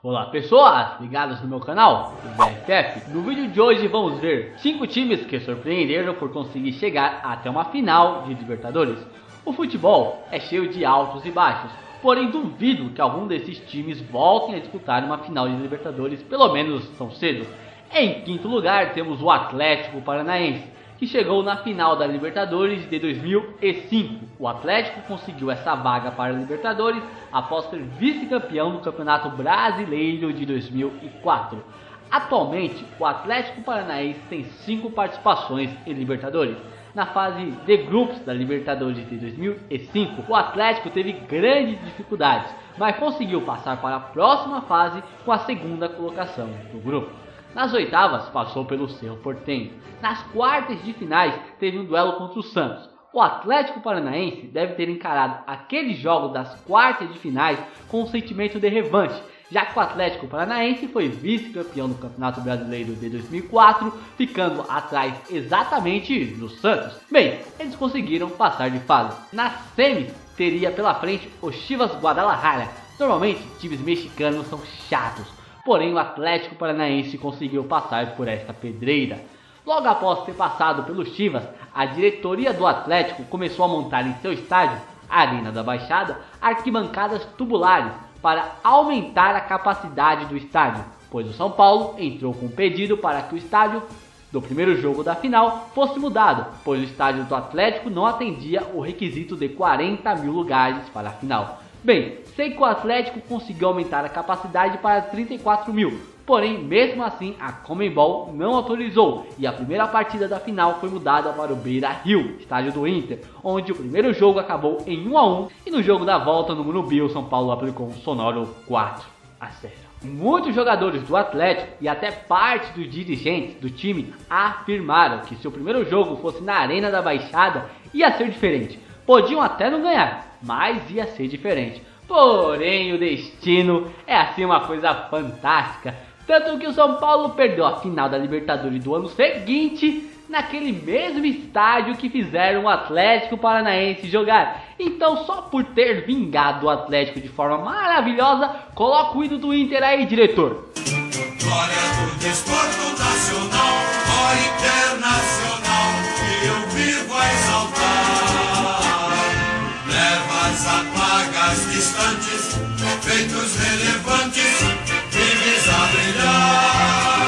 Olá pessoas, ligados no meu canal, o VFF. No vídeo de hoje vamos ver 5 times que surpreenderam por conseguir chegar até uma final de Libertadores. O futebol é cheio de altos e baixos, porém duvido que algum desses times voltem a disputar uma final de Libertadores, pelo menos tão cedo. Em quinto lugar temos o Atlético Paranaense, que chegou na final da Libertadores de 2005. O Atlético conseguiu essa vaga para a Libertadores após ser vice-campeão do Campeonato Brasileiro de 2004. Atualmente, o Atlético Paranaense tem 5 participações em Libertadores. Na fase de grupos da Libertadores de 2005, o Atlético teve grandes dificuldades, mas conseguiu passar para a próxima fase com a segunda colocação do grupo. Nas oitavas, passou pelo Cerro Porteño. Nas quartas de finais, teve um duelo contra o Santos. O Atlético Paranaense deve ter encarado aquele jogo das quartas de finais com um sentimento de revanche, já que o Atlético Paranaense foi vice-campeão do Campeonato Brasileiro de 2004, ficando atrás exatamente do Santos. Bem, eles conseguiram passar de fase. Nas semis, teria pela frente o Chivas Guadalajara. Normalmente, times mexicanos são chatos, porém o Atlético Paranaense conseguiu passar por esta pedreira. Logo após ter passado pelo Chivas, a diretoria do Atlético começou a montar em seu estádio, a Arena da Baixada, arquibancadas tubulares para aumentar a capacidade do estádio, pois o São Paulo entrou com um pedido para que o estádio do primeiro jogo da final fosse mudado, pois o estádio do Atlético não atendia o requisito de 40 mil lugares para a final. Bem, sei que o Atlético conseguiu aumentar a capacidade para 34 mil, porém mesmo assim a Conmebol não autorizou e a primeira partida da final foi mudada para o Beira-Rio, estádio do Inter, onde o primeiro jogo acabou em 1-1 e no jogo da volta no Morumbi o São Paulo aplicou um sonoro 4-0. Muitos jogadores do Atlético e até parte dos dirigentes do time afirmaram que se o primeiro jogo fosse na Arena da Baixada ia ser diferente. Podiam até não ganhar, mas ia ser diferente. Porém o destino é assim uma coisa fantástica, tanto que o São Paulo perdeu a final da Libertadores do ano seguinte naquele mesmo estádio que fizeram o Atlético Paranaense jogar. Então só por ter vingado o Atlético de forma maravilhosa, coloca o hino do Inter aí, diretor. Glória do desporto nacional, ó internacional, que eu vivo a exaltar. Leva as apagas distantes, feitos relevantes, vives a brilhar.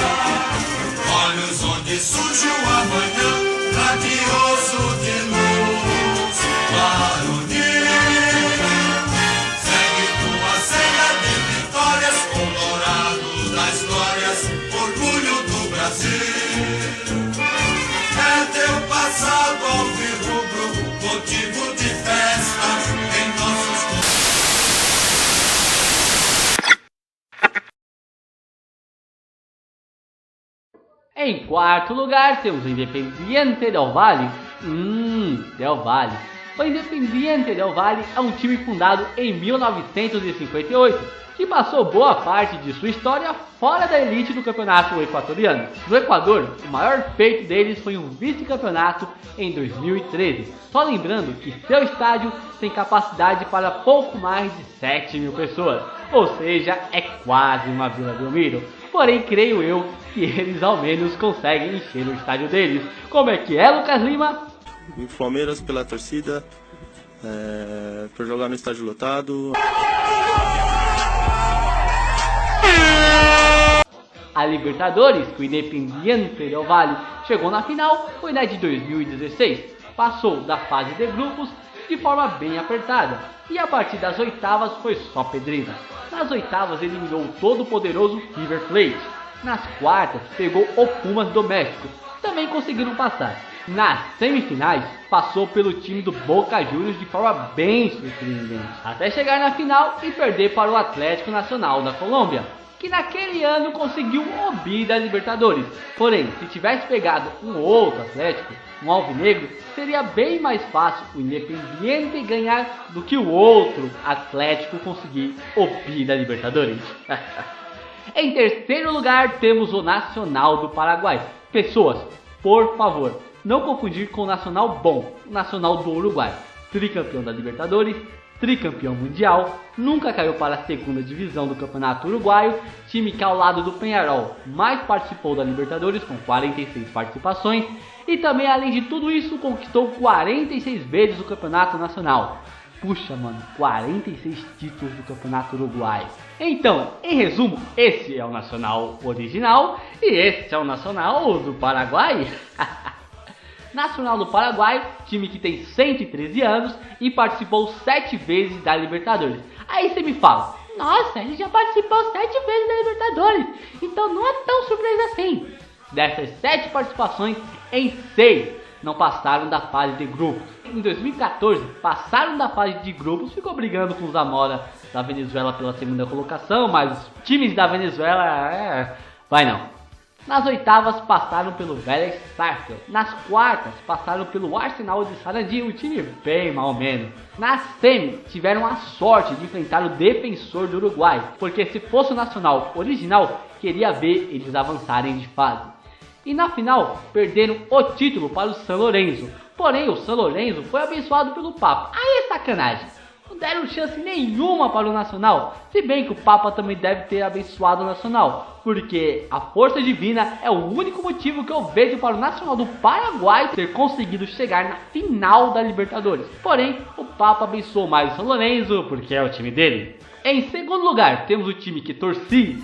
Olhos onde surge o amanhã, radioso de luz, varonil. Segue tua senha de vitórias, colorado das glórias, orgulho do Brasil. É teu passado alvirrubro, motivo de festa em nossos corações. Em quarto lugar temos o Independiente del Valle. Del Valle. O Independiente del Valle é um time fundado em 1958, que passou boa parte de sua história fora da elite do campeonato equatoriano. No Equador, o maior feito deles foi um vice-campeonato em 2013. Só lembrando que seu estádio tem capacidade para pouco mais de 7 mil pessoas, ou seja, é quase uma Vila Belmiro. Porém, creio eu que eles ao menos conseguem encher o estádio deles. Como é que é, Lucas Lima? O Palmeiras pela torcida, por jogar no estádio lotado. A Libertadores, que o Independiente del Valle chegou na final, foi na de 2016. Passou da fase de grupos de forma bem apertada, e a partir das oitavas foi só pedreira. Nas oitavas eliminou o todo-poderoso River Plate. Nas quartas pegou o Pumas do México, também conseguiram passar. Nas semifinais passou pelo time do Boca Juniors de forma bem surpreendente, até chegar na final e perder para o Atlético Nacional da Colômbia, que naquele ano conseguiu o bi da Libertadores. Porém, se tivesse pegado um outro Atlético, um alvinegro, seria bem mais fácil o Independiente ganhar do que o outro Atlético conseguir o bi da Libertadores. Em terceiro lugar temos o Nacional do Paraguai. Pessoas, por favor, não confundir com o Nacional bom, o Nacional do Uruguai. Tricampeão da Libertadores, tricampeão mundial, nunca caiu para a segunda divisão do Campeonato Uruguaio, time que ao lado do Peñarol mais participou da Libertadores com 46 participações e também, além de tudo isso, conquistou 46 vezes o Campeonato Nacional. Puxa, mano, 46 títulos do Campeonato Uruguaio. Então, em resumo, esse é o Nacional original e esse é o Nacional do Paraguai. Nacional do Paraguai, time que tem 113 anos e participou 7 vezes da Libertadores. Aí você me fala, nossa, ele já participou 7 vezes da Libertadores, então não é tão surpresa assim. Dessas 7 participações, em 6 não passaram da fase de grupos. Em 2014, passaram da fase de grupos, ficou brigando com os Amora da Venezuela pela segunda colocação, mas os times da Venezuela, vai não. Nas oitavas passaram pelo Vélez Sarsfield. Nas quartas passaram pelo Arsenal de Sarandi, um time bem mal menos. Na semi tiveram a sorte de enfrentar o Defensor do Uruguai, porque se fosse o Nacional original, queria ver eles avançarem de fase. E na final perderam o título para o San Lorenzo. Porém o San Lorenzo foi abençoado pelo Papa. Aí é sacanagem. Não deram chance nenhuma para o Nacional, se bem que o Papa também deve ter abençoado o Nacional, porque a força divina é o único motivo que eu vejo para o Nacional do Paraguai ter conseguido chegar na final da Libertadores. Porém, o Papa abençoou mais o San Lorenzo, porque é o time dele. Em segundo lugar, temos o time que torci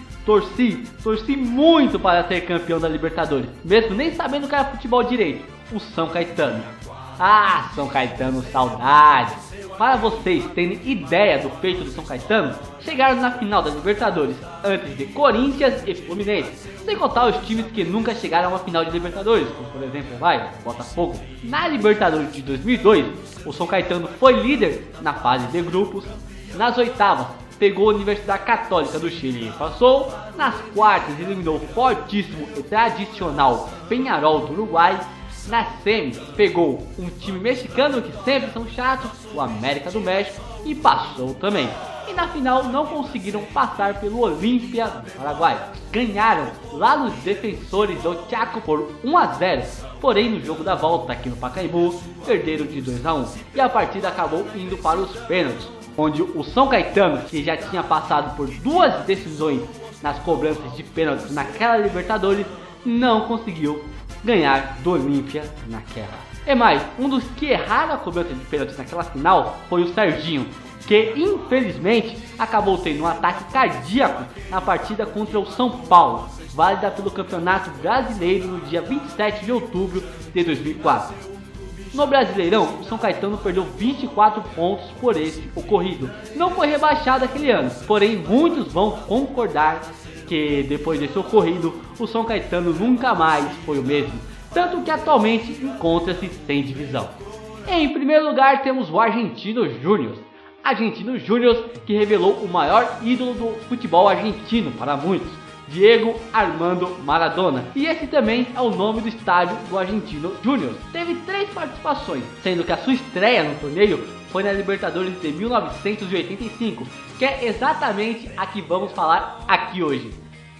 muito para ser campeão da Libertadores, mesmo nem sabendo que era futebol direito, o São Caetano. Ah, São Caetano, saudades! Para vocês terem ideia do feito do São Caetano, chegaram na final da Libertadores antes de Corinthians e Fluminense, sem contar os times que nunca chegaram a uma final de Libertadores, como por exemplo, Botafogo. Na Libertadores de 2002, o São Caetano foi líder na fase de grupos, nas oitavas pegou a Universidade Católica do Chile e passou, nas quartas eliminou o fortíssimo e tradicional Peñarol do Uruguai, na semi pegou um time mexicano que sempre são chatos, o América do México, e passou também. E na final não conseguiram passar pelo Olímpia do Paraguai. Ganharam lá nos Defensores do Chaco por 1-0, porém no jogo da volta aqui no Pacaembu perderam de 2-1 e a partida acabou indo para os pênaltis, onde o São Caetano, que já tinha passado por 2 decisões nas cobranças de pênaltis naquela Libertadores, não conseguiu ganhar do Olímpia naquela. É mais, um dos que erraram a cobrança de pênalti naquela final foi o Serginho, que infelizmente acabou tendo um ataque cardíaco na partida contra o São Paulo, válida pelo Campeonato Brasileiro no dia 27 de outubro de 2004. No Brasileirão, o São Caetano perdeu 24 pontos por esse ocorrido. Não foi rebaixado aquele ano, porém muitos vão concordar que depois desse ocorrido, o São Caetano nunca mais foi o mesmo, tanto que atualmente encontra-se sem divisão. Em primeiro lugar temos o Argentino Júnior. Argentino Júnior, que revelou o maior ídolo do futebol argentino para muitos, Diego Armando Maradona. E esse também é o nome do estádio do Argentino Júnior. Teve 3 participações, sendo que a sua estreia no torneio foi na Libertadores de 1985, que é exatamente a que vamos falar aqui hoje.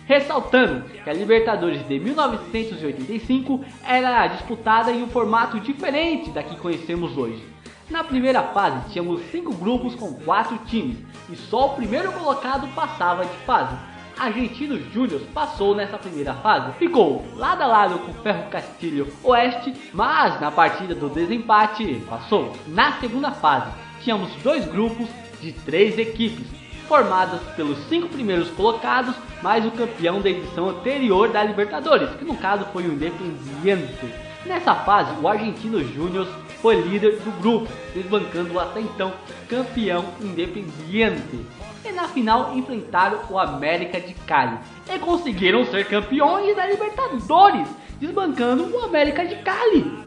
Ressaltando que a Libertadores de 1985 era disputada em um formato diferente da que conhecemos hoje. Na primeira fase tínhamos 5 grupos com 4 times e só o primeiro colocado passava de fase. Argentino Júnior passou nessa primeira fase, ficou lado a lado com Ferro Castilho Oeste, mas na partida do desempate passou. Na segunda fase tínhamos 2 grupos de 3 equipes, formadas pelos 5 primeiros colocados, mais o campeão da edição anterior da Libertadores, que no caso foi o Independiente. Nessa fase, o Argentino Júnior foi líder do grupo, desbancando o até então campeão Independiente. E na final enfrentaram o América de Cali e conseguiram ser campeões da Libertadores, desbancando o América de Cali.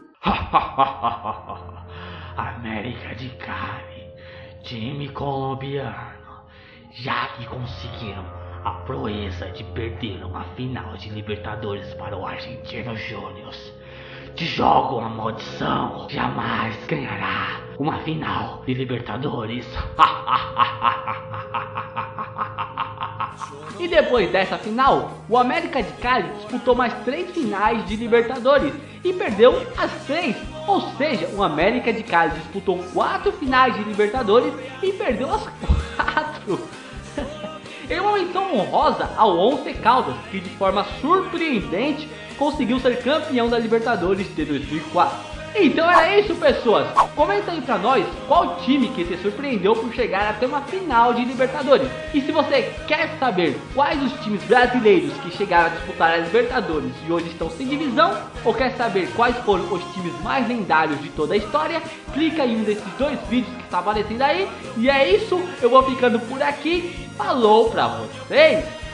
América de Cali, time colombiano, já que conseguiram a proeza de perder uma final de Libertadores para o Argentino Júnior, te jogo uma maldição, jamais ganhará uma final de Libertadores. E depois dessa final, o América de Cali disputou mais 3 finais de Libertadores e perdeu as 3. Ou seja, o América de Cali disputou 4 finais de Libertadores e perdeu as 4. Em uma menção honrosa ao Once Caldas, que de forma surpreendente conseguiu ser campeão da Libertadores de 2004. Então era isso, pessoas. Comenta aí pra nós qual time que se surpreendeu por chegar até uma final de Libertadores. E se você quer saber quais os times brasileiros que chegaram a disputar a Libertadores e hoje estão sem divisão, ou quer saber quais foram os times mais lendários de toda a história, clica em um desses 2 vídeos que está aparecendo aí. E é isso, eu vou ficando por aqui. Falou pra vocês!